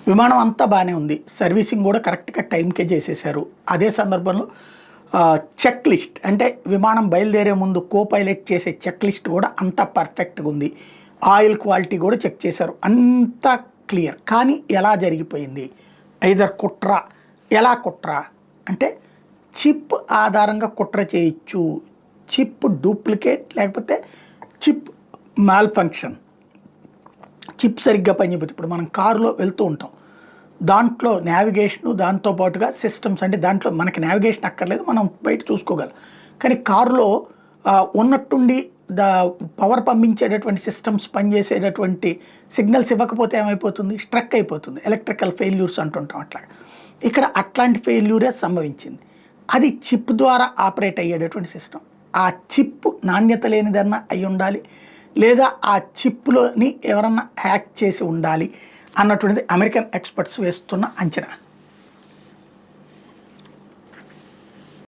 విమానం అంతా బాగానే ఉంది, సర్వీసింగ్ కూడా కరెక్ట్గా టైంకే చేసేసారు. అదే సందర్భంలో చెక్ లిస్ట్ అంటే విమానం బయలుదేరే ముందు కో పైలట్ చేసే చెక్ లిస్ట్ కూడా అంతా పర్ఫెక్ట్గా ఉంది. ఆయిల్ క్వాలిటీ కూడా చెక్ చేశారు, అంతా క్లియర్. కానీ ఎలా జరిగిపోయింది? ఐదర్ కుట్ర. ఎలా కుట్ర అంటే చిప్ ఆధారంగా కుట్ర చేయొచ్చు. చిప్ డూప్లికేట్, లేకపోతే చిప్ మాల్ ఫంక్షన్. చిప్ సరిగ్గా పనిచేయకపోతే, ఇప్పుడు మనం కారులో వెళ్తూ ఉంటాం, దాంట్లో నావిగేషను దాంతోపాటుగా సిస్టమ్స్, అంటే దాంట్లో మనకి నావిగేషన్ అక్కర్లేదు, మనం బయట చూసుకోగలం. కానీ కారులో ఉన్నట్టుండి పవర్ పంపించేటటువంటి సిస్టమ్స్ పనిచేసేటటువంటి సిగ్నల్స్ ఇవ్వకపోతే ఏమైపోతుంది? స్ట్రక్ అయిపోతుంది. ఎలక్ట్రికల్ ఫెయిల్యూర్స్ అంటుంటాం అట్లా. ఇక్కడ అట్లాంటి ఫెయిల్యూరే సంభవించింది. అది చిప్ ద్వారా ఆపరేట్ అయ్యేటటువంటి సిస్టమ్. ఆ చిప్ నాణ్యత లేనిదన్నా అయి ఉండాలి, లేదా ఆ చిప్లోని ఎవరన్నా హ్యాక్ చేసి ఉండాలి అన్నటువంటిది అమెరికన్ ఎక్స్పర్ట్స్ వేస్తున్న అంచనా.